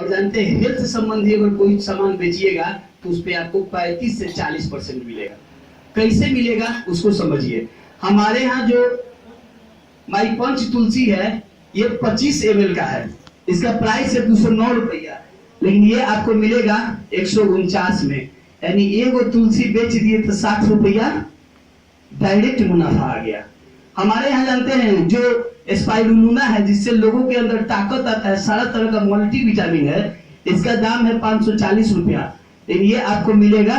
और जानते हैं हेल्थ संबंधी अगर कोई सामान बेचिएगा तो उस पर आपको 35 से 40% मिलेगा। कैसे मिलेगा उसको समझिए। हमारे यहाँ जो माई पंच तुलसी है ये 25 ml का है, इसका प्राइस है 209 रुपया, लेकिन ये आपको मिलेगा 149 में, यानी एक तुलसी बेच दिए तो 60 रुपया डायरेक्ट मुनाफा आ गया। हमारे यहाँ जानते हैं जो स्पाइरुलिना है जिससे लोगों के अंदर ताकत आता है, सारा तरह का मल्टी विटामिन है, इसका दाम है 540 रुपया, लेकिन ये आपको मिलेगा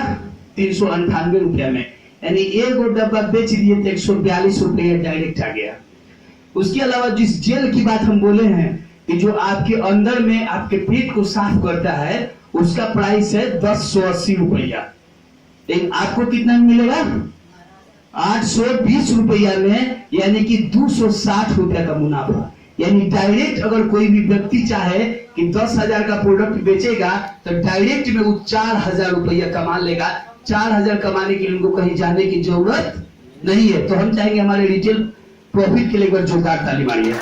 398 रुपया में, यानी एक डब्बा बेच दिए तो 142 रुपया डायरेक्ट आ गया। उसके अलावा जिस जेल की बात हम बोले हैं कि जो आपके अंदर में आपके पेट को साफ करता है उसका प्राइस है 1080 रुपया, लेकिन आपको कितना मिलेगा 820 रुपया में, यानी कि 260 रुपया का मुनाफा। यानी डायरेक्ट अगर कोई भी व्यक्ति चाहे कि 10,000 का प्रोडक्ट बेचेगा तो डायरेक्ट में वो 4,000 रुपया कमा लेगा। 4,000 कमाने के लिए उनको कहीं जाने की जरूरत नहीं है। तो हम चाहेंगे हमारे रिटेल प्रॉफिट के लिए एक बार जोरदार ताली मारिए।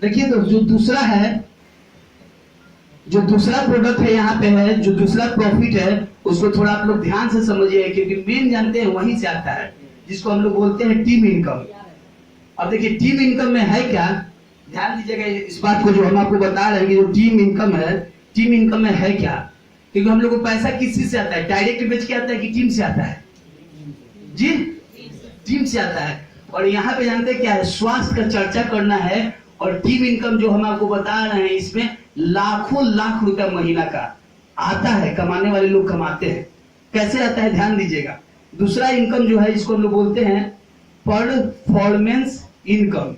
देखिए तो जो दूसरा है, जो दूसरा प्रोडक्ट है यहाँ पे है, जो दूसरा प्रॉफिट है उसको थोड़ा आप लोग ध्यान से समझिए, क्योंकि मेन जानते हैं वहीं से आता है, जिसको हम लोग बोलते हैं टीम इनकम। अब देखिए टीम इनकम में है क्या, ध्यान दीजिएगा इस बात को जो हम आपको बता रहे हैं कि जो टीम इनकम है, टीम इनकम में है क्या, क्योंकि हम लोग को पैसा किस चीज से आता है, डायरेक्ट बेच के आता है कि टीम से आता है जी, टीम से आता है। और यहाँ पे जानते हैं क्या है, स्वास्थ्य का चर्चा करना है, और टीम इनकम जो हम आपको बता रहे हैं इसमें लाखों लाख रुपया महीना का आता है, कमाने वाले लोग कमाते हैं। कैसे आता है ध्यान दीजिएगा। दूसरा इनकम जो है इसको हम लोग बोलते हैं परफॉर्मेंस इनकम,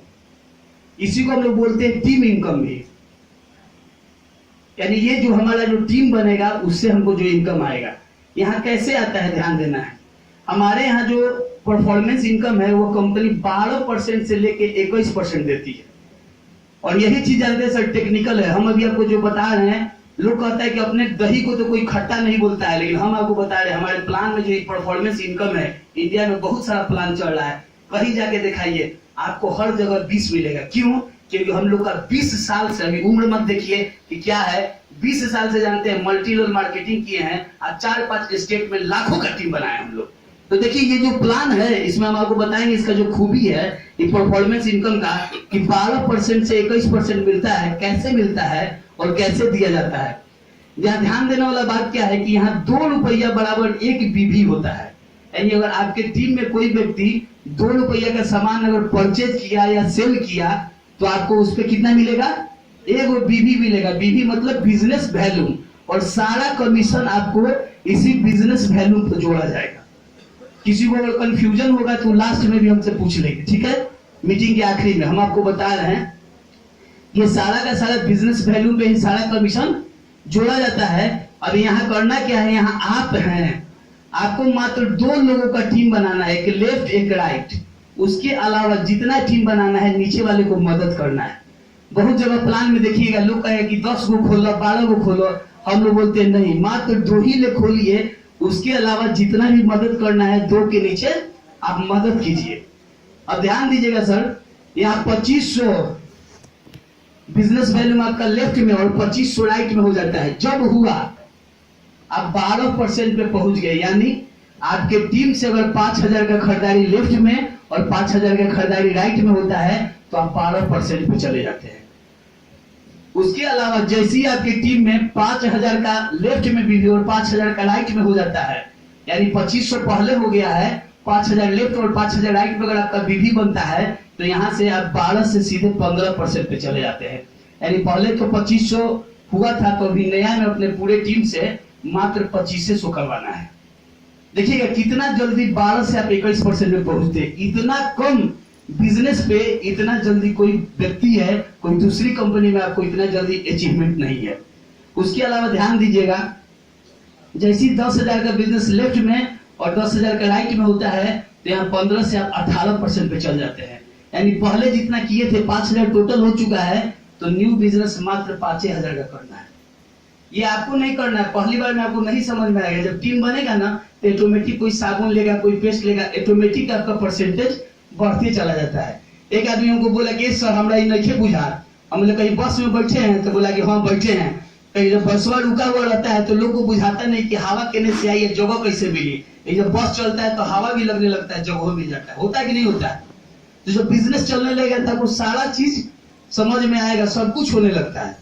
इसी को हम लोग बोलते हैं टीम इनकम भी, यानी ये जो हमारा जो टीम बनेगा उससे हमको जो इनकम आएगा। यहाँ कैसे आता है ध्यान देना है। हमारे यहाँ जो परफॉर्मेंस इनकम है वो कंपनी 12% से लेके 21% देती है, और यही चीज जानते हैं सर टेक्निकल है। हम अभी आपको जो बता रहे हैं, लोग कहता है कि अपने दही को तो कोई खट्टा नहीं बोलता है, लेकिन हम आपको बता रहे हैं हमारे प्लान में जो परफॉर्मेंस इनकम है, इंडिया में बहुत सारा प्लान चल रहा है, कहीं जाके दिखाइए आपको हर जगह 20 मिलेगा। क्यों? क्योंकि हम लोग का 20 साल से, अभी उम्र मत देखिए कि क्या है, 20 साल से जानते हैं मल्टी लेवल मार्केटिंग किए हैं, और 4-5 स्टेट में लाखों का टीम बनाया हम लोग। तो देखिए ये जो प्लान है इसमें हम आपको बताएंगे इसका जो खूबी है ये परफॉर्मेंस इनकम का, कि 12% से 21% मिलता है, कैसे मिलता है और कैसे दिया जाता है। यहाँ ध्यान देने वाला बात क्या है कि यहाँ 2 रुपया बराबर 1 बीबी होता है, यानी अगर आपके टीम में कोई व्यक्ति 2 रुपया का सामान अगर परचेज किया या सेल किया तो आपको उस पर कितना मिलेगा, 1 बीबी मिलेगा। बीबी मतलब बिजनेस वैल्यू, और सारा कमीशन आपको इसी बिजनेस वैल्यू पर जोड़ा जाएगा। किसी को अगर कंफ्यूजन होगा तो लास्ट में भी हमसे पूछ लेंगे, ठीक है, मीटिंग के आखिरी में हम आपको बता रहे हैं ये सारा का सारा बिजनेस वैल्यू पे ही सारा कमीशन जोड़ा जाता है। अब यहाँ करना क्या है, यहाँ आप हैं, आपको मात्र 2 लोगों का टीम बनाना है, एक लेफ्ट एक राइट। उसके अलावा जितना टीम बनाना है नीचे वाले को मदद करना है। बहुत जगह प्लान में देखिएगा लोग कहे कि 10 गो खोलो 12 गो खोलो, हम लोग बोलते हैं नहीं, मात्र 2 ही ले खोलिए, उसके अलावा जितना भी मदद करना है 2 के नीचे आप मदद कीजिए। अब ध्यान दीजिएगा सर, यहाँ 2500 बिजनेस वैल्यू में आपका लेफ्ट में और 2500 राइट में हो जाता है। जब हुआ आप 12% पे पहुंच गए, यानी आपके टीम से अगर 5,000 का खरीदारी लेफ्ट में और 5,000 का खरीदारी राइट में होता है तो आप 12% पे चले जाते हैं। उसके अलावा जैसे ही आपकी टीम में 5,000 का लेफ्ट में भी और 5,000 का राइट में हो जाता है, यानी 2500 पहले हो गया है, 5,000 लेफ्ट और 5,000 राइट में अगर आपका बीवी बनता है तो यहाँ से आप 12 से सीधे 15% पे चले जाते हैं। यानी पहले तो 2500 हुआ था, तो अभी नया में अपने पूरे टीम से मात्र 2500 करवाना है। देखिएगा कितना जल्दी 12 से आप 21% में पहुंचते हैं। इतना कम बिजनेस पे इतना जल्दी कोई व्यक्ति है, कोई दूसरी कंपनी में आपको इतना जल्दी अचीवमेंट नहीं है। उसके अलावा ध्यान दीजिएगा, जैसे 10,000 का बिजनेस लेफ्ट में और 10,000 का राइट में होता है तो यहाँ 15 से आप 18% पे चल जाते हैं। यानी पहले जितना किए थे 5,000 टोटल हो चुका है, तो न्यू बिजनेस मात्र 5,000 का करना है। ये आपको नहीं करना है, पहली बार में आपको नहीं समझ में आएगा। जब टीम बनेगा ना तो ऑटोमेटिक कोई साबुन लेगा, कोई पेस्ट लेगा, ऑटोमेटिक आपका परसेंटेज बढ़ते चला जाता है। एक आदमी हमको बोला कि सर हमरा ये नहीं बुझा, हम बोले कहीं बस में बैठे हैं, तो बोला कि हाँ बैठे हैं। कहीं जब बसवा रुका हुआ रहता है तो लोग को बुझाता नहीं कि हवा कहने से आई है, जगह कैसे मिली। ये जब बस चलता है तो हवा भी लगने लगता है, जगह मिल जाता है। होता है कि नहीं होता है? तो जब बिजनेस चलने लगेगा तब वो सारा चीज समझ में आएगा, सब कुछ होने लगता है।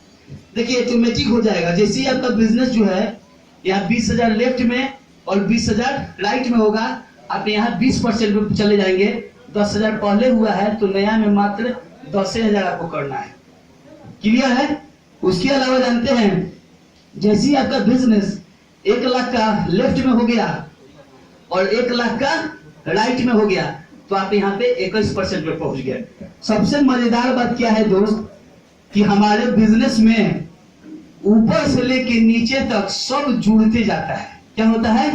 देखिए ऑटोमेटिक हो जाएगा। जैसे ही आपका बिजनेस जो है यहाँ 20,000 लेफ्ट में और 20,000 राइट में होगा, आप यहाँ 20% पे चले जाएंगे। 10,000 पहले हुआ है तो नया में मात्र 10,000 आपको करना है। क्लियर है? उसके अलावा जानते हैं जैसे ही आपका बिजनेस 1 लाख का लेफ्ट में हो गया और 1 लाख का राइट में हो गया तो आप यहाँ पे 21% पे पहुंच गए। सबसे मजेदार बात क्या है दोस्त, कि हमारे बिजनेस में ऊपर से लेके नीचे तक सब जुड़ते जाता है। क्या होता है?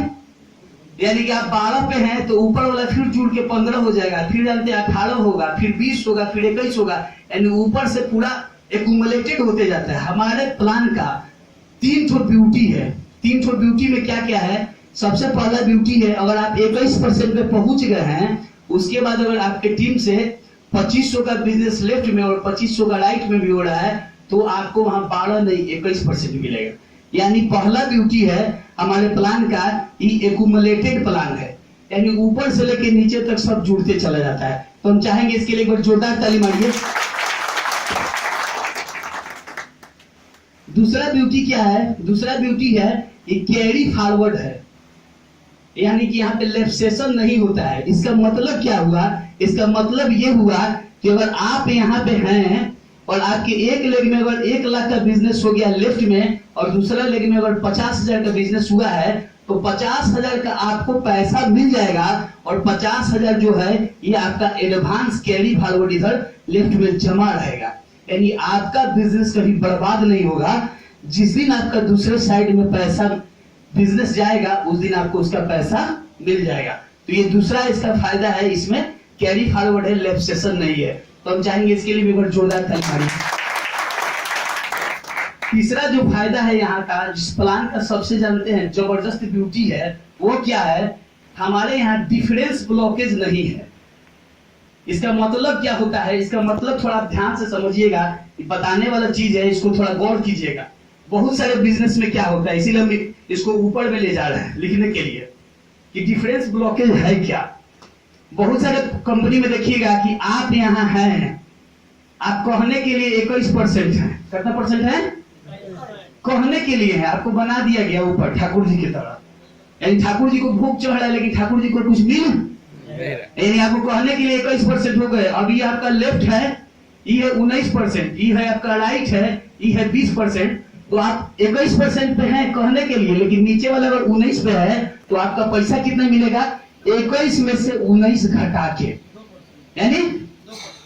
यानी कि आप 12 पे हैं तो ऊपर वाला फिर जुड़ के 15 हो जाएगा, फिर जानते हैं 18 होगा, फिर 20 होगा, फिर 21 होगा, यानी ऊपर से पूरा एक्यूमुलेटेड होते जाता है। हमारे प्लान का 3 ठो ब्यूटी है। 3 ठो ब्यूटी में क्या क्या है? सबसे पहला ब्यूटी है, अगर आप 21% पे पहुंच गए हैं, उसके बाद अगर आपके टीम से 2500 का बिजनेस लेफ्ट में और 2500 का राइट में भी हो रहा है तो आपको वहां 12 नहीं 21% मिलेगा। यानी पहला ब्यूटी है हमारे प्लान का, ये एक्यूमुलेटेड प्लान है, यानी ऊपर से लेके नीचे तक सब जुड़ते चला जाता है। तो हम चाहेंगे इसके लिए एक बार जोरदार ताली मारिए। दूसरा ब्यूटी क्या है? दूसरा ब्यूटी है ये कैरी फॉरवर्ड है, यानी कि यहाँ पे लेफ्सेशन नहीं होता है। इसका मतलब क्या हुआ? इसका मतलब ये हुआ कि अगर आप यहाँ पे हैं और आपके एक लेग में अगर 1 लाख का बिजनेस हो गया लेफ्ट में और दूसरा लेग में अगर 50,000 का बिजनेस हुआ है तो 50,000 का आपको पैसा मिल जाएगा और 50,000 जो है ये आपका एडवांस कैरी फॉरवर्ड इधर लेफ्ट में जमा रहेगा। यानी आपका बिजनेस कभी बर्बाद नहीं होगा। जिस दिन आपका दूसरे साइड में पैसा बिजनेस जाएगा उस दिन आपको उसका पैसा मिल जाएगा। तो ये दूसरा इसका फायदा है, इसमें कैरी फॉरवर्ड है, लेफ्सेशन नहीं है। तो हम चाहेंगे इसके लिए भी एक बार जोरदार ताली मारिए। तीसरा जो फायदा है यहाँ का, जिस प्लान का सबसे जानते हैं जबरदस्त ब्यूटी है, वो क्या है? हमारे यहाँ डिफरेंस ब्लॉकेज नहीं है। इसका मतलब क्या होता है? इसका मतलब थोड़ा ध्यान से समझिएगा, बताने वाला चीज है, इसको थोड़ा गौर कीजिएगा। बहुत सारे बिजनेस में क्या होता है, इसीलिए हम इसको ऊपर में ले जा रहे हैं लिखने के लिए कि डिफरेंस ब्लॉकेज है क्या। बहुत सारे कंपनी में देखिएगा कि आप यहाँ हैं, आप कहने के लिए 21% है। कितना परसेंट है? कहने के लिए है, आपको बना दिया गया ऊपर ठाकुर जी की तरह, यानी ठाकुर जी को भूख चढ़ रहा है लेकिन ठाकुर जी को कुछ मिल, यानी आपको कहने के लिए 21% हो गए। अब ये आपका लेफ्ट है, ये है 19%, ये है आपका राइट है, ये है 20%। तो आप 21% पे हैं कहने के लिए, लेकिन नीचे वाला अगर 19 पे है तो आपका पैसा कितना मिलेगा? 21 में से 19 घटा के, यानी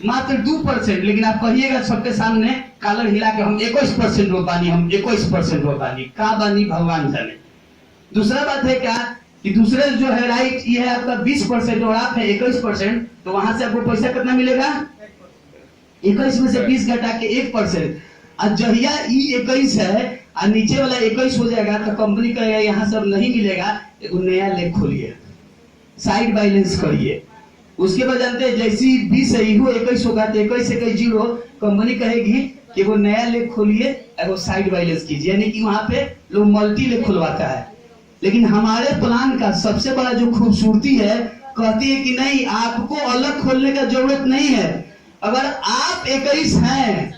मात्र 2%। लेकिन आप कहिएगा सबके सामने कॉलर हिला के, हम 21% वो बानी, हम 21% वो बानी, का बानी भगवान जाने। दूसरा बात है क्या कि दूसरे जो है राइट, ये है आपका 20% और आप है 21%, तो वहां से आपको पैसा कितना मिलेगा? 21 में से 20 घटा के 1%। और जहिया ई 21 है और नीचे वाला 21 हो जाएगा तो कंपनी कहेगा यहाँ सब नहीं मिलेगा, एक नया लेख खोलिए, साइड बैलेंस करिए। उसके बाद जानते हैं जैसी 20 है इहो 21 होगा तो 21 से 0, कंपनी कहेगी कि वो नया लेख खोलिए और वो साइड बैलेंस कीजिए, यानी कि वहां पे लोग मल्टी लेख खुलवाता है। लेकिन हमारे प्लान का सबसे बड़ा जो खूबसूरती है, कहती है कि नहीं, आपको अलग खोलने का जरूरत नहीं है। अगर आप 21 हैं,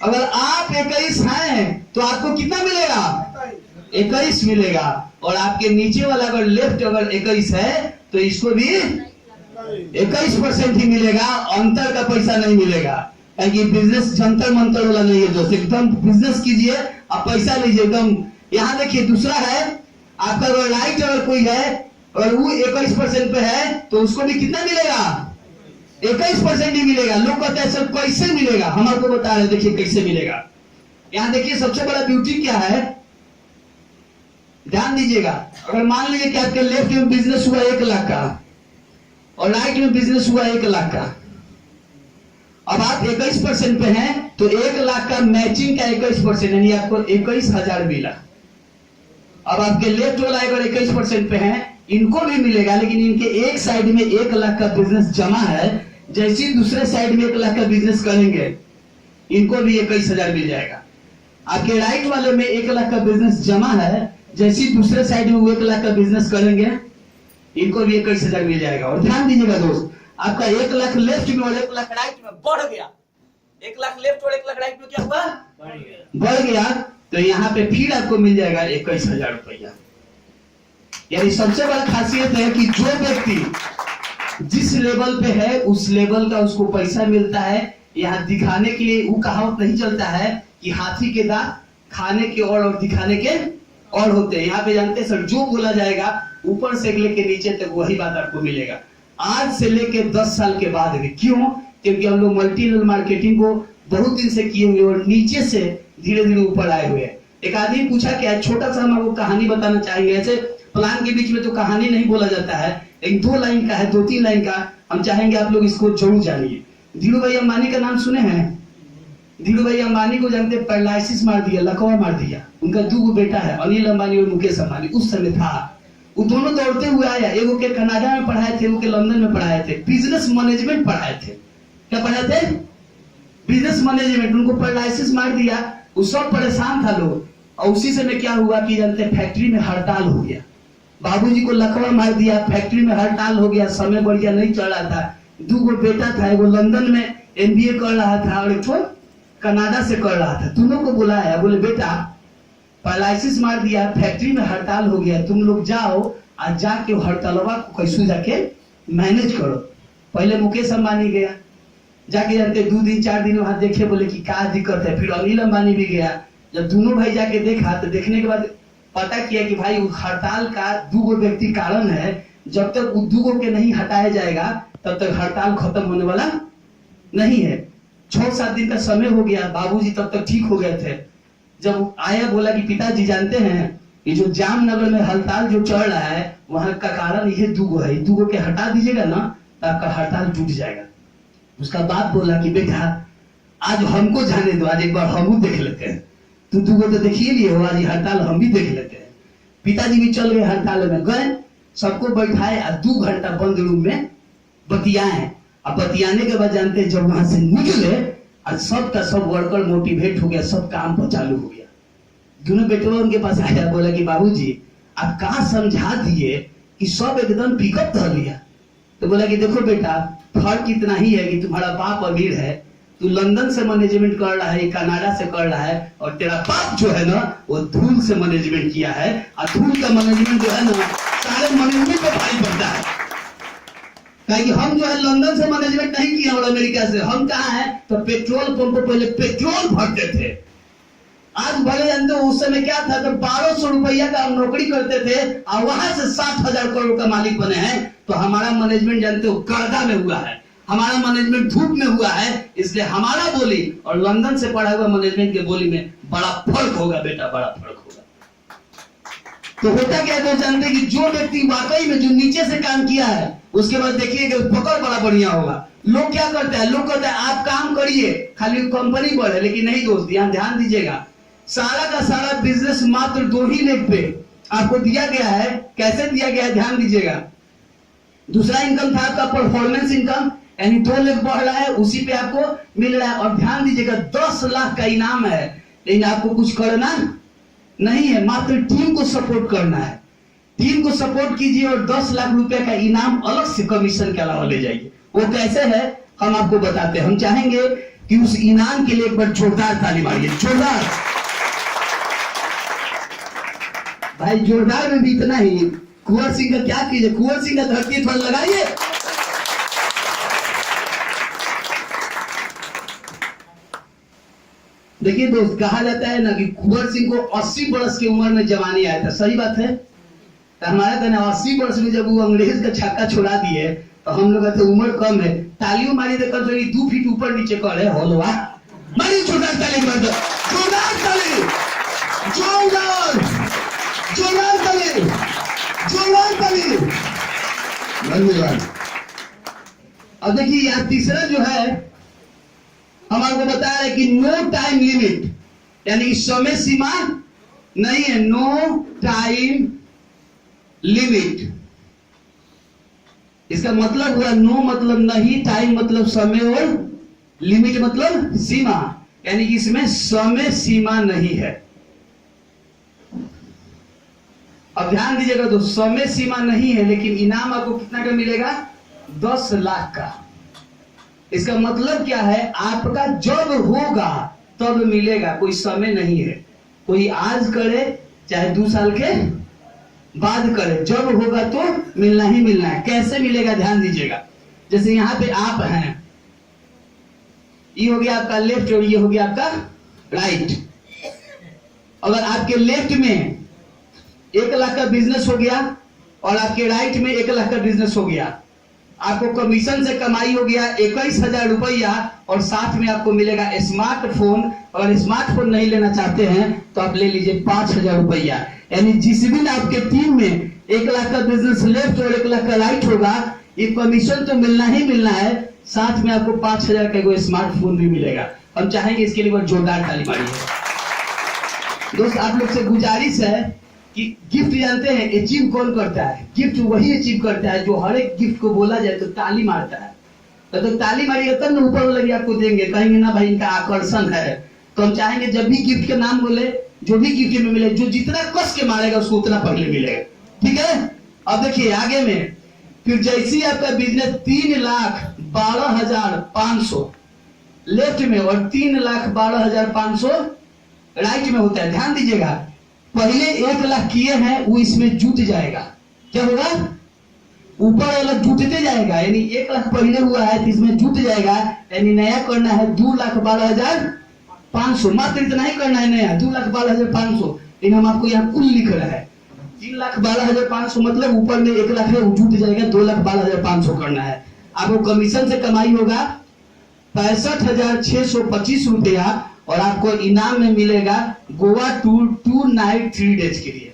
अगर आप 21 हैं तो आपको कितना मिलेगा? 21 मिलेगा। और आपके नीचे वाला अगर लेफ्ट अगर 21 है तो इसको भी 21% ही मिलेगा, अंतर का पैसा नहीं मिलेगा। क्योंकि बिजनेस जंतर मंतर वाला नहीं है दोस्त, एकदम बिजनेस कीजिए आप पैसा लीजिए एकदम। यहाँ देखिए दूसरा है आपका अगर राइट अगर कोई है और वो 21% पे है तो उसको भी कितना मिलेगा? 21% ही मिलेगा। लोग कहते हैं सर कैसे मिलेगा, हम आपको बता रहे हैं, देखिए कैसे मिलेगा। यहाँ देखिए सबसे बड़ा ब्यूटी क्या है, ध्यान दीजिएगा। अगर मान लीजिए कि आपके लेफ्ट में बिजनेस हुआ 1 लाख का और राइट में बिजनेस हुआ 1 लाख का, अब आप 21% पे हैं तो 1 लाख का मैचिंग का 21%, यानी आपको 21,000 मिला। अब आपके लेफ्ट वाला अगर 21% पे हैं, इनको भी मिलेगा, लेकिन इनके एक साइड में 1 लाख का बिजनेस जमा है। जैसे दूसरे साइड में 1 लाख का बिजनेस करेंगे इनको भी 21,000 मिल जाएगा। आपके राइट वाले में 1 लाख का बिजनेस जमा है, जैसी दूसरे साइड में वो 1 लाख का बिजनेस करेंगे इनको भी 21,000 मिल जाएगा। और ध्यान दीजिएगा दोस्त, आपका 1 लाख लेफ्ट में और 1 लाख राइट में बढ़ गया। 1 लाख लेफ्ट और 1 लाख राइट में क्या हुआ? बढ़ गया। तो यहाँ पे फिर आपको मिल जाएगा 21,000 रुपया। यानी सबसे बड़ा खासियत है कि जो व्यक्ति जिस लेवल पे है उस लेवल का उसको पैसा मिलता है। यहाँ दिखाने के लिए वो कहावत नहीं चलता है कि हाथी के दांत खाने के और दिखाने के और होते हैं। यहाँ पे जानते हैं सर, जो बोला जाएगा ऊपर से लेके नीचे तक वही बात आपको मिलेगा, आज से लेके 10 साल के बाद भी। क्यों? क्योंकि हम लोग मल्टी लेवल मार्केटिंग को बहुत दिन से किए हुए और नीचे से धीरे धीरे ऊपर आए हुए हैं। एक आदमी पूछा क्या, छोटा सा हम आपको कहानी बताना चाहेंगे। ऐसे प्लान के बीच में तो कहानी नहीं बोला जाता है, एक 2 लाइन का है, 2-3 लाइन का हम चाहेंगे आप लोग इसको जरूर जानिए। धीरू भाई अंबानी का नाम सुने हैं? धीरू भाई अंबानी को जानते, पैरालिसिस मार दिया, लकवा मार दिया। उनका 2 बेटा है, अनिल अंबानी और मुकेश अंबानी। उस समय था वो दोनों दौड़ते हुए आया, एगो के कनाडा में पढ़ाए थे, एगो के लंदन में पढ़ाए थे, बिजनेस मैनेजमेंट पढ़ाए थे। क्या पढ़ाए थे? Business management. उनको पैरालिसिस मार दिया, वो सब परेशान था लोग। और उसी समय क्या हुआ कि जानते, फैक्ट्री में हड़ताल हो गया। बाबूजी को लकवा मार दिया, फैक्ट्री में हड़ताल हो गया, समय बढ़िया नहीं चल रहा था। 2 बेटा था, एगो लंदन में MBA कर रहा था और एक कनाडा से कर रहा था। दोनों को बुलाया, बोले बेटा पैरालिसिस मार दिया, फैक्ट्री में हड़ताल हो गया, तुम लोग जाओ आज जाके हड़तालवा को कैसे जाके मैनेज करो। पहले मुकेश अंबानी गया, जाके जानते 2 दिन 4 दिन वहां देखे, बोले कि क्या दिक्कत है। फिर अनिल अंबानी भी गया। जब दोनों भाई जाके देखा तो देखने के बाद पता किया कि भाई हड़ताल का 2 व्यक्ति कारण है। जब तक 2 के नहीं हटाया जाएगा तब तक हड़ताल खत्म होने वाला नहीं है। 6-7 दिन का समय हो गया, बाबूजी तब तक ठीक हो गए थे। जब आया बोला कि पिताजी जानते हैं ये जो जामनगर में हड़ताल जो चल रहा है वहां का कारण ये 2 है, 2 के हटा दीजिएगा ना तो आपका हड़ताल टूट जाएगा। उसका बाप बोला कि बेटा आज हमको जाने दो, आज एक बार हम देख लेते हैं। तू 2 तो देखिए लिए हो, आज हड़ताल हम भी देख लेते हैं। पिताजी भी चल गए, हड़ताल में गए, सबको बैठाए और 2 घंटा बंद रूम में बतियाए। अब बतियाने के बाद जानते हैं जब वहां से निकले और सबका सब वर्कर मोटिवेट हो गया, सब काम पर चालू हो गया। दोनों बेटों उनके पास आया, बोला कि बाबूजी आप कहाँ समझा दिए कि सब एकदम पिकअप कर लिया। तो बोला कि देखो बेटा फर्क इतना ही है कि तुम्हारा बाप अमीर है, तू लंदन से मैनेजमेंट कर रहा है, कनाडा से कर रहा है, और तेरा बाप जो है ना वो धूल से मैनेजमेंट किया है। और धूल का मैनेजमेंट जो है ना सारे मैनेजमेंट पे भारी पड़ता है। कि हम जो है लंदन से मैनेजमेंट नहीं किया और अमेरिका से, हम कहाँ है तो पेट्रोल पंप पर पहले पेट्रोल भरते थे। आज भले जानते हो उस समय क्या था, तो 1200 रुपया का हम नौकरी करते थे और वहां से 60,000 करोड़ का मालिक बने हैं। तो हमारा मैनेजमेंट जानते हो कर्जा में हुआ है, हमारा मैनेजमेंट धूप में हुआ है। इसलिए हमारा बोली और लंदन से पढ़ा हुआ मैनेजमेंट के बोली में बड़ा फर्क होगा बेटा, बड़ा फर्क होगा। तो होता क्या है जानते कि जो व्यक्ति वाकई में जो नीचे से काम किया है उसके बाद देखिए कि पकड़ बड़ा बढ़िया होगा। लोग क्या करते हैं, लोग कहते हैं आप काम करिए खाली कंपनी बढ़े, लेकिन नहीं दोस्त, ध्यान दीजिएगा, सारा का सारा बिजनेस मात्र 2 ही लेग पे आपको दिया गया है। कैसे दिया गया है ध्यान दीजिएगा। दूसरा इनकम था आपका परफॉर्मेंस इनकम, यानी 2 लेग बढ़ रहा है, उसी पे आपको मिल रहा है। और ध्यान दीजिएगा 10 लाख का इनाम है, लेकिन आपको कुछ करना नहीं है, मात्र टीम को सपोर्ट करना है। टीम को सपोर्ट कीजिए और 10 लाख रुपए का इनाम अलग से कमीशन के अलावा ले जाइए। वो कैसे है हम आपको बताते हैं। हम चाहेंगे कि उस इनाम के लिए एक बार जोरदार ताली मारिए, जोरदार। भाई जोरदार में भी इतना ही। कुंवर सिंह का क्या कीजिए, कुंवर सिंह का धरती थोड़ा लगाइए। देखिए दोस्त, कहा जाता है ना कि कुंवर सिंह को 80 वर्ष की उम्र में जवानी आया था, सही बात है। तो हमारा कहना 80 वर्ष में जब वो अंग्रेज का छक्का छुड़ा दिए तो हम लोग कहते उम्र कम है, तालियों मारी देखकर तो 2 फीट ऊपर नीचे करे होलवा मारी, जोरदार ताली मार दो, जोरदार ताली, जोरदार जोरदार ताली, जोरदार ताली, धन्यवाद। अब देखिए यहाँ तीसरा जो है हम आपको बता रहे हैं कि नो टाइम लिमिट, यानी समय सीमा नहीं है, नो टाइम लिमिट। इसका मतलब हुआ नो मतलब नहीं, टाइम मतलब समय और लिमिट मतलब सीमा। यानी कि इसमें समय सीमा नहीं है। अब ध्यान दीजिएगा दोस्तों, समय सीमा नहीं है, लेकिन इनाम आपको कितना का मिलेगा? 10 लाख का। इसका मतलब क्या है? आपका जब होगा तब मिलेगा, कोई समय नहीं है। कोई आज करे चाहे 2 साल के बाद करे, जब होगा तो मिलना ही मिलना है। कैसे मिलेगा ध्यान दीजिएगा। जैसे यहाँ पे आप हैं, ये हो गया आपका लेफ्ट और ये हो गया आपका राइट। अगर आपके लेफ्ट में 1 लाख का बिजनेस हो गया और आपके राइट में 1 लाख का बिजनेस हो गया, आपको कमीशन से कमाई हो गया 21,000 रुपया और साथ में आपको मिलेगा स्मार्टफोन। अगर स्मार्टफोन नहीं लेना चाहते हैं तो आप ले लीजिए 5,000 रुपया। यानी जिस दिन आपके टीम में 1 लाख का बिजनेस लेफ्ट और 1 लाख का राइट होगा, ये कमीशन तो मिलना ही मिलना है, साथ में आपको 5,000 का कोई स्मार्टफोन भी मिलेगा। हम चाहेंगे इसके लिए जोरदार ताली मारिए। दोस्त आप लोग से गुजारिश है कि गिफ्ट जानते हैं अचीव कौन करता है? गिफ्ट वही अचीव करता है जो हर एक गिफ्ट को बोला जाए तो ताली मारता है। तो ताली मारिएगा तब ना ऊपर वाले आपको देंगे, कहेंगे ना भाई इनका आकर्षण है। तो हम चाहेंगे जब भी गिफ्ट का नाम बोले, जो भी गिफ्ट में मिले, जो जितना कस के मारेगा उसको उतना पहले मिलेगा। ठीक है? अब देखिए आगे में, फिर जैसे आपका बिजनेस 3,12,500 लेफ्ट में और 3,12,500 राइट में होता है। ध्यान दीजिएगा, पहले 1 लाख किए हैं वो इसमें जुट जाएगा। क्या होगा? ऊपर वाला जुटते जाएगा, यानी 1 लाख पहले हुआ है तो इसमें जुट जाएगा। यानी नया करना है 2,12,500, मात्र इतना ही करना है नया 2,12,500। लेकिन हम आपको यहाँ कुल लिख रहा है 3,12,500, मतलब ऊपर में 1 लाख है वो जुट जाएगा, 2,12,500 करना है। आपको कमीशन से कमाई होगा 65,625 रुपया और आपको इनाम में मिलेगा गोवा टूर 2 नाइट 3 डेज के लिए।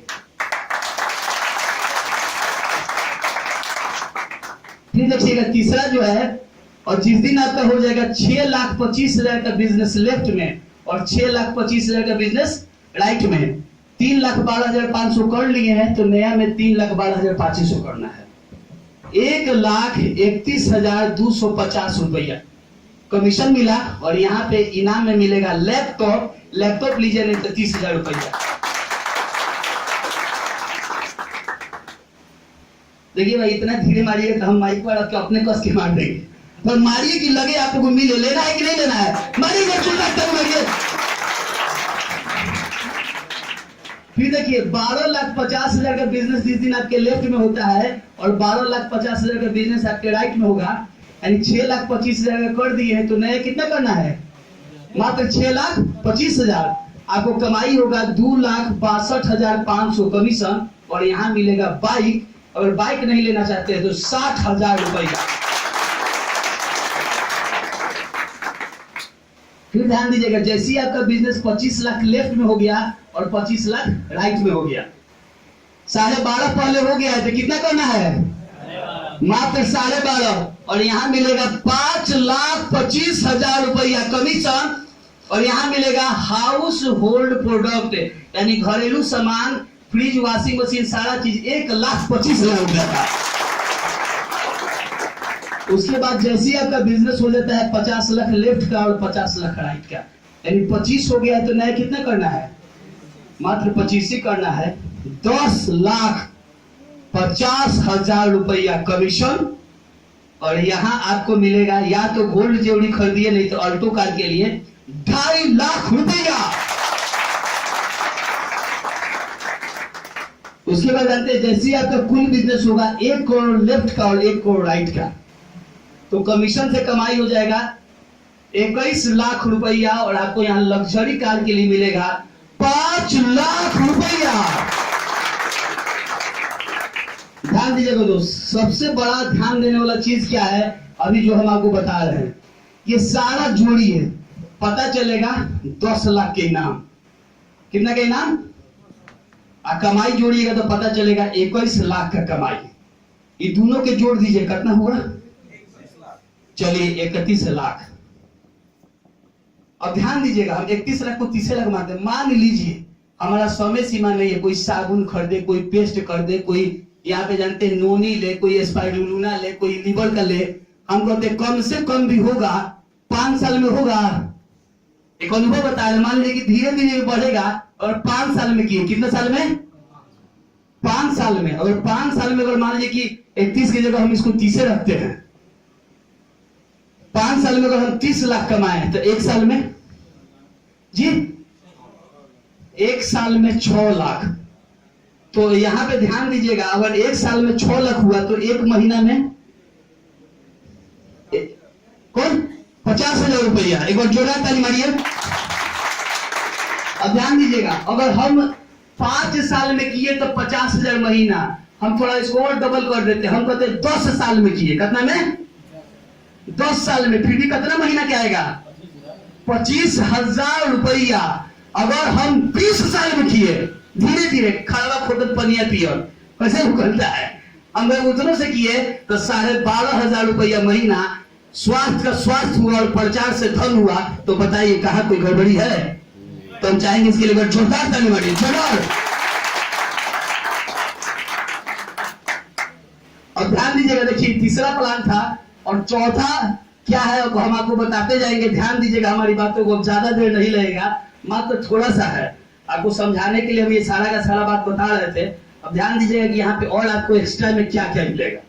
फिर देखिएगा तीसरा जो है, और जिस दिन आपका हो जाएगा 6,25,000 का बिजनेस लेफ्ट में और 6,25,000 का बिजनेस राइट में, 3,12,500 कर लिए हैं तो नया में 3,12,500 करना है। 1,31,250 रुपया कमीशन मिला और यहाँ पे इनाम में मिलेगा लैपटॉप लीजिए नहीं तो 30,000 रुपया। देखिए भाई इतना धीरे मारिए तो हम माइक पर आपके अपने कस के मार देंगे, पर मारिए कि लगे आपको मिले। लेना है कि नहीं लेना है? मारिए। फिर देखिए 12,50,000 का बिजनेस जिस दिन आपके लेफ्ट में होता है और 12,50,000 का बिजनेस आपके राइट में होगा, यानी 6,25,000 का कर दिए हैं तो नया कितना करना है? मात्र 6,25,000। आपको कमाई होगा 2,62,500 कमीशन और यहाँ मिलेगा बाइक। अगर बाइक नहीं लेना चाहते हैं तो 60,000 रुपया। फिर ध्यान दीजिएगा, जैसे ही आपका बिजनेस 25 लाख लेफ्ट में हो गया और 25 लाख राइट में हो गया, 12.5 पहले हो गया है तो कितना करना है? मात्र 12.5 और यहाँ मिलेगा 5,25,000 रुपया कमीशन और यहाँ मिलेगा हाउस होल्ड प्रोडक्ट, यानी घरेलू सामान, फ्रिज, वॉशिंग मशीन, सारा चीज 1,25,000 रुपया का। उसके बाद जैसे ही आपका बिजनेस हो जाता है 50 लाख लेफ्ट का और 50 लाख राइट का, यानी 25 हो गया है तो नया कितना करना है? मात्र 25 ही करना है। 10,50,000 रुपया कमीशन और यहाँ आपको मिलेगा या तो गोल्ड ज्वेलरी खरीदिए नहीं तो अल्टो कार के लिए 2.5 लाख रुपया। उसके बाद जानते हैं जैसे ही आपका कुल बिजनेस होगा 1 करोड़ लेफ्ट का और 1 करोड़ राइट का, तो कमीशन से कमाई हो जाएगा 21 लाख रुपया और आपको यहाँ लग्जरी कार के लिए मिलेगा 5 लाख रुपया। ध्यान दीजिएगा दोस्त, सबसे बड़ा ध्यान देने वाला चीज क्या है अभी जो हम आपको बता रहे हैं, ये सारा जोड़िए पता चलेगा 10 लाख के इनाम। कितना का इनाम? कमाई जोड़िएगा तो पता चलेगा 21 लाख का कमाई। ये दोनों के जोड़ दीजिए कितना हुआ? चलिए 31 लाख। अब ध्यान दीजिएगा, हम 31 लाख को 30 लाख मानते हैं। मान लीजिए हमारा समय सीमा नहीं है, कोई साबुन खरीदे, कोई पेस्ट खरीदे, कोई यहाँ पे जानते हैं नोनी ले, कोई स्पाइरुलिना ले, कोई लीवर का ले। हम कहते कम से कम भी होगा 5 साल में होगा एक अनुभव बता रहे, मान लीजिए कि धीरे धीरे बढ़ेगा और 5 साल में किए, कितने साल में? 5 साल में। अगर 5 साल में अगर मान लीजिए कि 31 की जगह हम इसको 30 रखते हैं, 5 साल में अगर हम 30 लाख कमाए तो 1 साल में जी 1 साल में 6 लाख। तो यहां पे ध्यान दीजिएगा, अगर 1 साल में 6 लाख हुआ तो 1 महीना में कौन 50,000 रुपया। एक बार जोरदार ताली मारिए। अब ध्यान दीजिएगा, अगर हम 5 साल में किए तो 50,000 महीना, हम थोड़ा इसको और डबल कर देते, हम कहते 10 साल में किए, कितना में? 10 साल में, फिर भी कितना महीना क्या आएगा? 25,000 रुपया। अगर हम 20 साल में किए, धीरे धीरे खड़वा खोदत पनिया पियर कैसे उगलता है, अगर उतनों से किए तो 12,500 रुपया महीना। स्वास्थ्य का स्वास्थ्य हुआ और प्रचार से धन हुआ, तो बताइए कहां कोई गड़बड़ी है? तो हम चाहेंगे इसके लिए जोरदार ताली मारिए, जोरदार। अब ध्यान दीजिएगा, देखिए तीसरा प्लान था और चौथा क्या है हम आपको बताते जाएंगे। ध्यान दीजिएगा, हमारी बातों को ज्यादा देर नहीं लगेगा, मात्र थोड़ा सा है आपको समझाने के लिए हम ये सारा का सारा बात बता रहे थे। अब ध्यान दीजिएगा कि यहाँ पे और आपको एक्स्ट्रा में क्या क्या मिलेगा।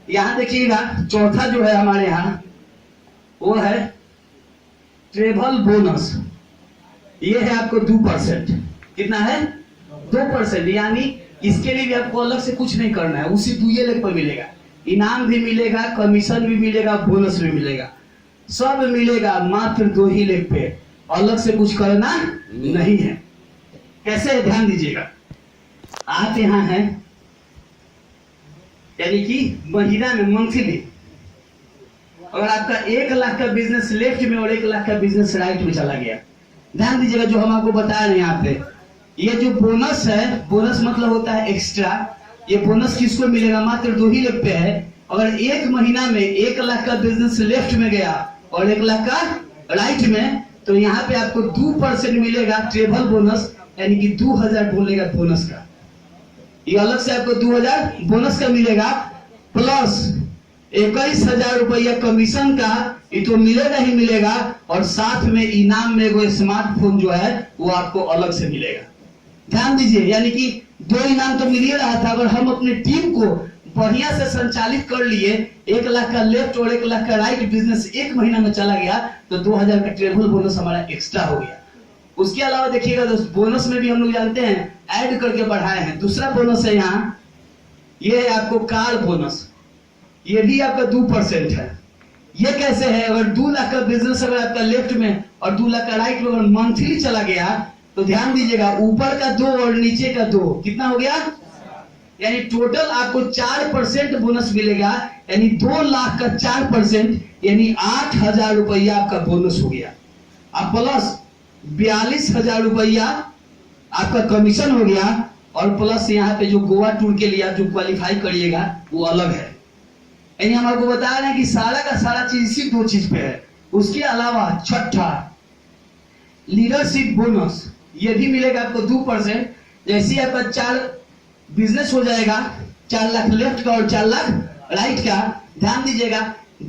यहाँ देखिएगा, चौथा जो है हमारे यहाँ वो है ट्रेवल बोनस। ये है आपको 2%। कितना है? 2%। यानी इसके लिए भी आपको अलग से कुछ नहीं करना है, उसी 2 लाख पर मिलेगा। इनाम भी मिलेगा, कमीशन भी मिलेगा, बोनस भी मिलेगा, सब मिलेगा मात्र 2 ही लाख पे। अलग से कुछ करना नहीं है। कैसे है ध्यान दीजिएगा, आप यहाँ हैं यानी कि महीना में मंथली अगर आपका 1 लाख का बिजनेस लेफ्ट में और 1 लाख का बिजनेस राइट में चला गया, ध्यान दीजिएगा जो हम आपको बता रहे हैं यहाँ पे, ये जो बोनस है, बोनस मतलब होता है एक्स्ट्रा। ये बोनस किसको मिलेगा? मात्र 2 ही लाख पे है। अगर 1 महीना में 1 लाख का बिजनेस लेफ्ट में गया और 1 लाख का राइट में, तो यहाँ पे आपको 2% मिलेगा ट्रेवल बोनस, यानी कि 2,000 बोलेगा बोनस का। ये अलग से आपको 2,000 बोनस का मिलेगा, प्लस 21,000 रुपया कमीशन का, ये तो मिलेगा ही मिलेगा। और साथ में इनाम में वो स्मार्टफोन जो है वो आपको अलग से मिलेगा। ध्यान दीजिए, यानी कि 2 इनाम तो मिल ही रहा था। अगर हम अपने टीम को बढ़िया से संचालित कर लिए, 1 लाख का लेफ्ट और 1 लाख का राइट बिजनेस 1 महीना में चला गया, तो 2,000 का ट्रेवल बोनस हमारा एक्स्ट्रा हो गया। उसके अलावा देखिएगा दोस्त, बोनस में भी हम लोग जानते हैं ऐड करके बढ़ाए हैं। दूसरा बोनस है यहाँ, ये है आपको कार बोनस। ये भी आपका 2% है। ये कैसे है? अगर 2 लाख का बिजनेस अगर आपका लेफ्ट में और 2 लाख का राइट में अगर मंथली चला गया, तो ध्यान दीजिएगा ऊपर का 2 और नीचे का 2 कितना हो गया? यानी टोटल आपको 4% बोनस मिलेगा। यानी 2 लाख का 4% यानी 8,000 रुपया आपका बोनस हो गया। अब प्लस 42,000 रुपया आपका कमीशन हो गया। और प्लस यहाँ पे जो गोवा टूर के लिए आप जो क्वालिफाई करिएगा वो अलग है। यानी हम आपको बता रहे हैं कि सारा का सारा चीज सिर्फ 2 चीज पे है। उसके अलावा छठा लीडरशिप बोनस, ये भी मिलेगा आपको 2%। जैसे आपका 4 बिजनेस हो जाएगा, 4 लाख लेफ्ट का और 4 लाख राइट का, ध्यान दीजिएगा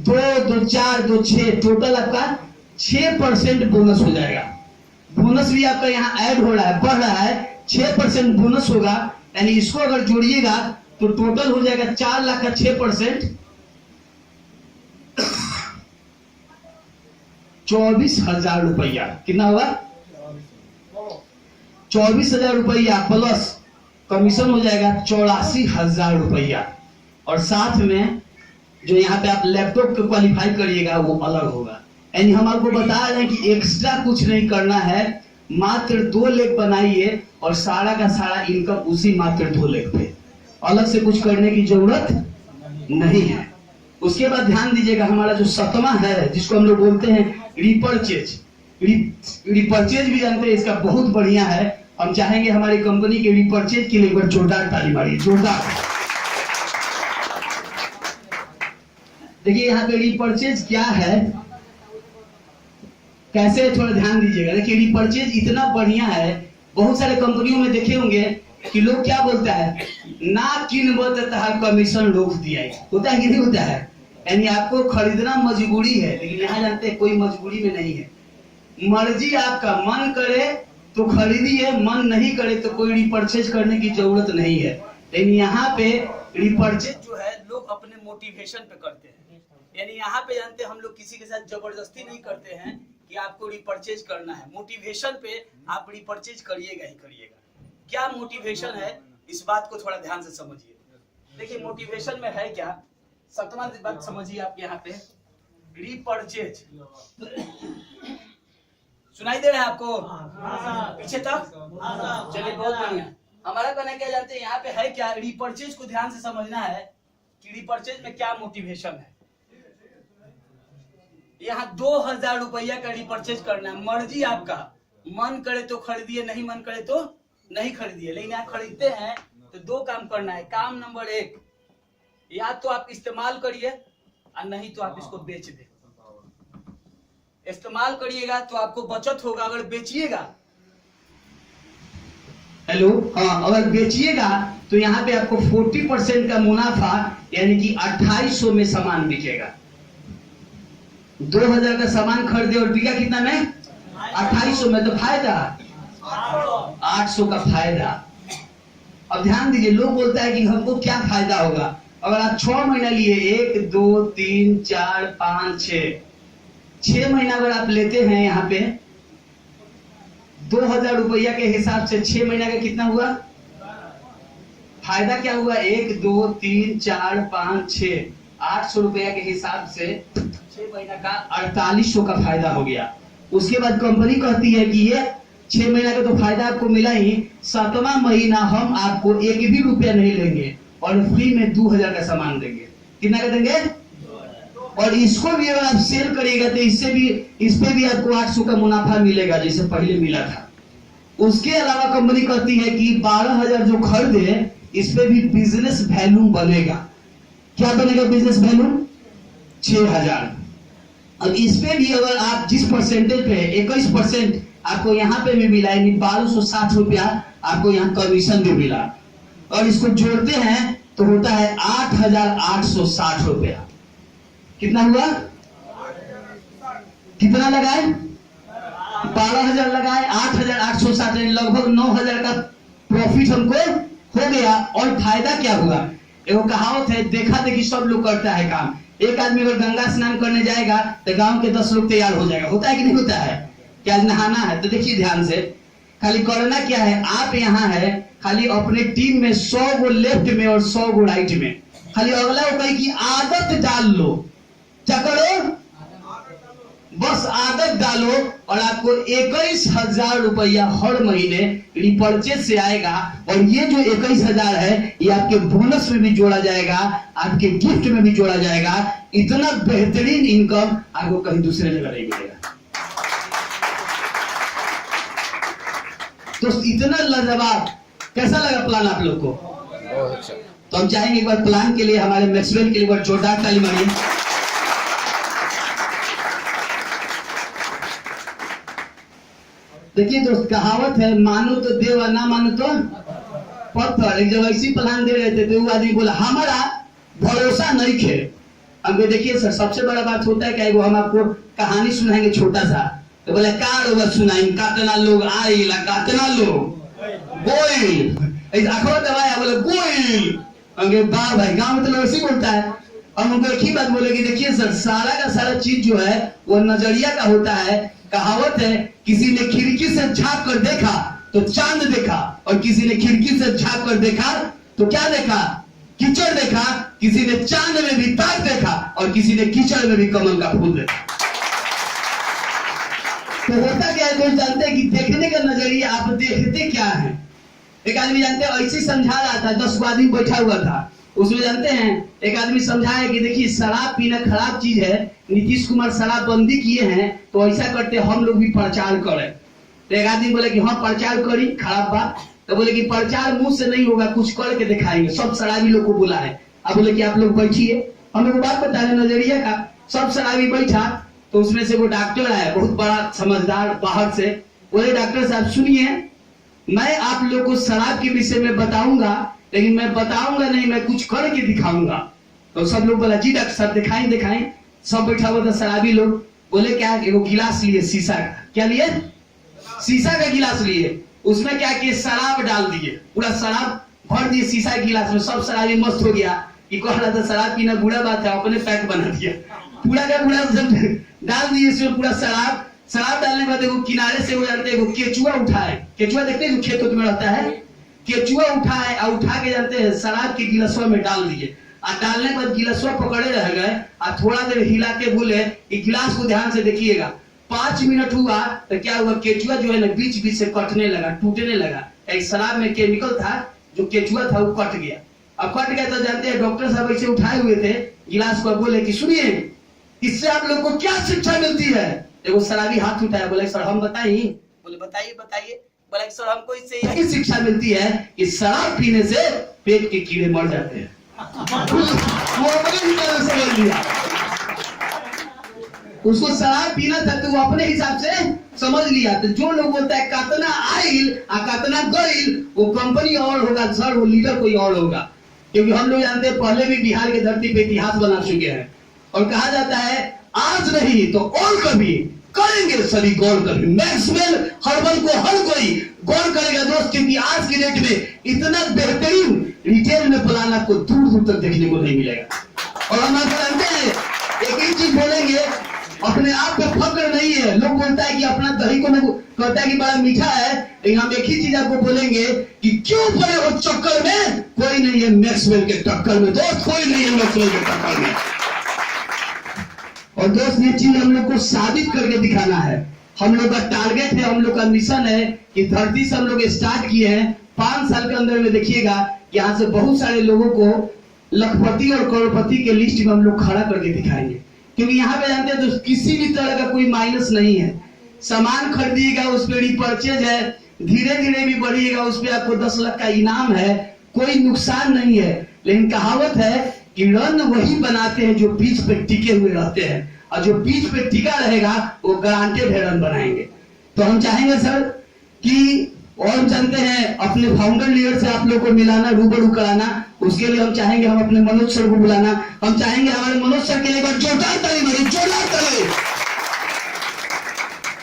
2, 2, 4, 2, 6, टोटल आपका 6% बोनस हो जाएगा। बोनस भी आपका यहाँ ऐड हो रहा है, बढ़ रहा है, 6% बोनस होगा। यानी इसको अगर जोड़िएगा तो टोटल हो जाएगा 4 लाख का 6%, 24,000 रुपया। कितना होगा? 24,000 रुपया प्लस कमीशन हो जाएगा 84,000 रुपया। और साथ में जो यहाँ पे आप लैपटॉप को क्वालिफाई करिएगा वो अलग होगा। यानी हम आपको बता रहे हैं कि एक्स्ट्रा कुछ नहीं करना है, मात्र 2 लाख बनाइए और सारा का सारा इनकम उसी मात्र 2 लाख पे, अलग से कुछ करने की जरूरत नहीं है। उसके बाद ध्यान दीजिएगा, हमारा जो 7वां है जिसको हम लोग बोलते हैं रिपर्चेज। रिपर्चेज भी जानते हैं, इसका बहुत बढ़िया है। हम चाहेंगे हमारी कंपनी के रिपर्चेज के लिए एक बार जोरदार ताली मारिए, जोरदार। देखिए यहाँ पे रिपर्चेज क्या है, कैसे, थोड़ा ध्यान दीजिएगा। देखिए रिपर्चेज इतना बढ़िया है, बहुत सारे कंपनियों में देखे होंगे कि लोग क्या बोलता है, ना किनबत तहार कमीशन रोक दिया। होता है कि नहीं होता है? यानी आपको खरीदना मजबूरी है, लेकिन यहाँ जानते हैं कोई मजबूरी में नहीं है। मर्जी आपका, मन करे तो खरीदिए, मन नहीं करे तो कोई रिपर्चेज करने की जरूरत नहीं है। लेकिन यहाँ पे रिपर्चेज जो है लोग अपने मोटिवेशन पे करते हैं। यानी यहाँ पे जानते हैं हम लोग किसी के साथ जबरदस्ती नहीं करते हैं कि आपको रिपर्चेज करना है, मोटिवेशन पे आप रिपर्चेज करिएगा ही करिएगा। क्या मोटिवेशन है इस बात को थोड़ा ध्यान से समझिए। देखिए मोटिवेशन में है क्या, 7वां बात समझिए आप यहाँ पे, रिपर्चेज। सुनाई दे रहा है आपको पीछे तक? चलिए बहुत बढ़िया। हमारा कहना क्या जानते हैं यहाँ पे है क्या, रिपर्चेज को ध्यान से समझना है कि रिपर्चेज में क्या मोटिवेशन है। यहाँ 2000 रुपया का रिपर्चेज करना है, मर्जी आपका, मन करे तो खरीदिए, नहीं मन करे तो नहीं खरीदिए। लेकिन यहाँ खरीदते हैं तो 2 काम करना है। काम नंबर 1, या तो आप इस्तेमाल करिए और नहीं तो आप इसको बेच दें। इस्तेमाल करिएगा तो आपको बचत होगा, अगर बेचिएगा, हेलो हाँ, अगर बेचिएगा तो यहाँ पे आपको 40% का मुनाफा यानी कि 2800 में सामान बिकेगा। 2000 का सामान खरीदे और बिका कितना में? 2800 में, तो फायदा 800 का फायदा। अब ध्यान दीजिए, लोग बोलता है कि हमको क्या फायदा होगा। अगर आप 6 महीना लिए, 1 2 3 4 5 6 महीना अगर आप लेते हैं यहाँ पे 2000 रुपया के हिसाब से 6 महीना का कितना हुआ फायदा? क्या हुआ? 1 2 3 4 5 6 800 रुपया के हिसाब से 6 महीना का 4800 का फायदा हो गया। उसके बाद कंपनी कहती है कि ये 6 महीना का तो फायदा आपको मिला ही, 7वां महीना हम आपको 1 भी रुपया नहीं लेंगे और फ्री में 2000 का सामान देंगे। कितना का देंगे? और इसको भी अगर आप सेल करिएगा तो इस पे भी आपको 800 का मुनाफा मिलेगा जैसे पहले मिला था। उसके अलावा कंपनी कहती है कि 12000 जो खरीदे इस पे भी बिजनेस वैल्यू बनेगा। क्या बनेगा बिजनेस वैल्यू? 6000। अब इस पे भी अगर आप जिस परसेंटेज पे 21% आपको यहाँ पे भी मिला, यानी 1260 रुपया आपको यहाँ कमीशन भी मिला, और इसको जोड़ते हैं तो होता है 8860 रुपया। कितना हुआ? कितना लगाए? 12000 लगाए, 8860, लगभग 9000 का प्रॉफिट हमको हो गया। और फायदा क्या हुआ? एगो कहावत है, देखा देखी सब लोग करता है काम। एक आदमी अगर गंगा स्नान करने जाएगा तो गांव के 10 लोग तैयार हो जाएगा। होता है कि नहीं होता है? क्या नहाना है तो देखिए ध्यान से, खाली करना क्या है, आप यहाँ है खाली अपने टीम में 100 गो लेफ्ट में और 100 गो राइट में, खाली अगला को कही कि आदत डाल लो। क्या करो? बस आदत डालो और आपको 21000 रुपया हर महीने रिपर्चेज से आएगा। और ये जो 21000 है ये आपके बोनस में भी जोड़ा जाएगा, आपके गिफ्ट में भी जोड़ा जाएगा। इतना बेहतरीन इनकम आपको कहीं दूसरे जगह नहीं मिलेगा। तो इतना लाजवाब, कैसा लगा प्लान आप लोग को? बहुत अच्छा। तो हम चाहेंगे एक बार प्लान के लिए हमारे मैक्सवेल के लिए एक बार जोरदार ताली मारिए। देखिए दोस्त, कहावत है, मानो तो देव और ना मानो तो पत्थर। जब ऐसी प्लान दे रहे थे तो वो आदमी बोला हमारा भरोसा नहीं खे। अब देखिए सर, सबसे बड़ा बात होता है क्या, वो हम आपको कहानी सुनाएंगे छोटा सा, तो बोले कार सुनाएंगे, कितना लोग आइला, कितना लोग गोइल, अखबार दबाया, बोले गोइल। अंगे बार भाई गांव में तो लोग ऐसे बोलता है। हम उनको एक ही बात बोले कि देखिए सर, सारा का सारा चीज जो है वो नजरिया का होता है। कहावत है, किसी ने खिड़की से झांक कर देखा तो चांद देखा, और किसी ने खिड़की से झांक कर देखा तो क्या देखा? कीचड़ देखा। किसी ने चांद में भी ताक देखा और किसी ने कीचड़ में भी कमल का फूल देखा। तो होता क्या है, लोग जानते हैं कि देखने का नजरिया, आप देखते क्या है। एक आदमी जानते हैं ऐसे समझा रहा था, 10 आदमी बैठा हुआ था, उसमें जानते हैं एक आदमी समझाया कि देखिए शराब पीना खराब चीज है, नीतीश कुमार शराब बंदी किए हैं तो ऐसा करते हम लोग भी प्रचार करें। तो एक आदमी बोले कि हाँ प्रचार करी, खराब बात। तो बोले कि प्रचार मुंह से नहीं होगा, कुछ करके दिखाएंगे। सब शराबी लोग को बुलाए। अब बोले कि आप लोग बैठिए, हम लोग बात बता रहे नजरिया का। सब शराबी बैठा तो उसमें से वो डॉक्टर आया, बहुत बड़ा समझदार बाहर से। बोले डॉक्टर साहब सुनिए, मैं आप लोग को शराब के विषय में बताऊंगा, लेकिन मैं बताऊंगा नहीं, मैं कुछ करके दिखाऊंगा। तो सब लोग बोला जी डॉक्टर साहब दिखाएं दिखाएं। सब बैठा हुआ था शराबी लोग। बोले क्या, वो गिलास लिए शीशा का, क्या लिए, शीशा का गिलास लिए, उसमें क्या किए, शराब डाल दिए, पूरा शराब भर दिए शीशा के गिलास में, सब शराबी मस्त हो गया कि कह रहा था शराब पीना बुरा बात है, अपने पैक बना दिया, पूरा का पूरा सब डाल दिए इसमें पूरा शराब। शराब डालने के बाद वो किनारे से वो जानते हैं वो केचुआ उठाए, केचुआ देखते हैं जो खेतों में रहता है, केचुआ उठाए और उठा के जानते हैं शराब के गिलासवा में डाल दिए, और डालने के बाद गिलासवा पकड़े रह गए और थोड़ा देर हिला के बोले कि गिलास को ध्यान से देखिएगा। 5 मिनट हुआ तो क्या हुआ, केचुआ जो है ना बीच बीच से कटने लगा, टूटने लगा। एक शराब में केमिकल था, जो केचुआ था वो कट गया। अब कट गया तो जानते हैं डॉक्टर साहब ऐसे उठाए हुए थे गिलास को, बोले कि सुनिए इससे आप लोग को क्या शिक्षा मिलती है। एगो शराबी हाथ उठाया, बोले सर हम बताइए, बोले बताइए बताइए, बोले सर हमको इससे यही शिक्षा मिलती है कि शराब पीने से पेट के कीड़े मर जाते हैं। वो अपने ही तरह समझ लिया, उसको शराब पीना था तो वो अपने हिसाब से समझ लिया। तो जो लोग बोलता है कतना आइल और कतना गइल, वो कंपनी और होगा सर, वो लीडर कोई और होगा। क्योंकि हम लोग जानते हैं पहले भी बिहार की धरती पे इतिहास बना चुके हैं, और कहा जाता है आज नहीं तो और कभी करेंगे सभी गौर कभी। मैक्सवेल हर्बल को हर कोई गौर करेगा दोस्त, क्योंकि आज की डेट में इतना बेहतरीन रिटेल में प्लान आपको दूर दूर तक देखने को नहीं मिलेगा। और हम आपको जानते हैं एक ही चीज बोलेंगे, अपने आप पे फक्र नहीं है। लोग बोलता है कि अपना दही को कहता है कि बड़ा मीठा है, लेकिन हम एक ही चीज आपको बोलेंगे कि क्यों पड़े हो चक्कर में, कोई नहीं है मैक्सवेल के टक्कर में दोस्त, कोई नहीं है मैक्सवेल के टक्कर में। और दोस्त ये चीज हम लोग को साबित करके दिखाना है। हम लोग का टारगेट है, हम लोग का मिशन है कि धरती से हम लोग स्टार्ट किए हैं। 5 साल के अंदर में देखिएगा यहाँ से बहुत सारे लोगों को लखपति और करोड़पति के लिस्ट में हम लोग खड़ा करके दिखाएंगे। क्योंकि यहाँ पे जानते हैं तो किसी भी तरह का कोई माइनस नहीं है। सामान खरीदिएगा उस पर रिपर्चेज है, धीरे धीरे भी बढ़िएगा उस पर आपको 10 लाख का इनाम है, कोई नुकसान नहीं है। लेकिन कहावत है कि रन वही बनाते हैं जो बीच पे टिके हुए रहते हैं, और जो बीच पे टिका रहेगा वो गारंटेड है रन बनाएंगे। तो हम चाहेंगे सर कि, और हम जानते हैं अपने फाउंडर लीडर से आप लोग को मिलाना, रूबरू कराना, उसके लिए हम चाहेंगे हम अपने मनोज सर को बुलाना। हम चाहेंगे हमारे मनोज सर के लिए एक बार जोरदार ताली बजे, जोरदार ताली।